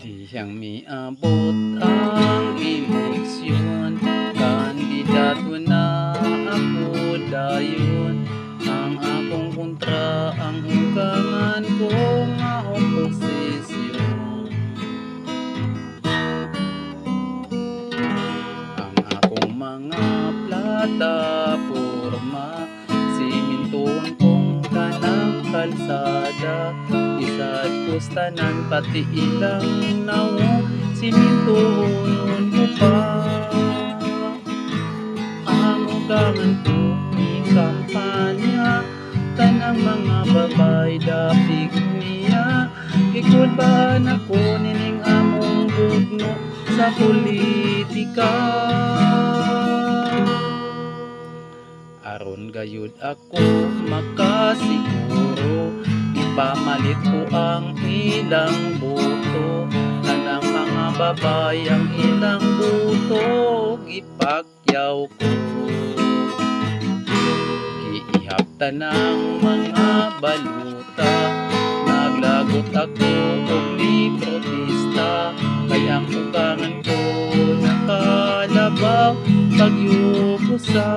Di siyang miabot ang eleksyon, kandidato na ako dayon. Ang akong kontra, ang ugangan ko nga oposisyon. Ang akong mga plataporma, simintuhon kong tanang kalsada. Isad kustanan pati ilang naong simintuhon ko pa. Ang ugangan ko ni kampanya, tanang mga babay dapig niya. Ikod ba ako nining among bugno sa politika? Aron gayud ako makasiguro, ipamalit ko ang ilang boto. Kanang mga babay ang ilang boto, ipakyaw ko. Giihaptan ng mga baluta, naglagot ako og ni protesta. Kaya ang ugangan ko nakalabaw, pagyubusa.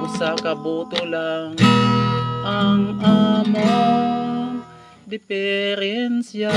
Usa ka boto lang ang among diferensya.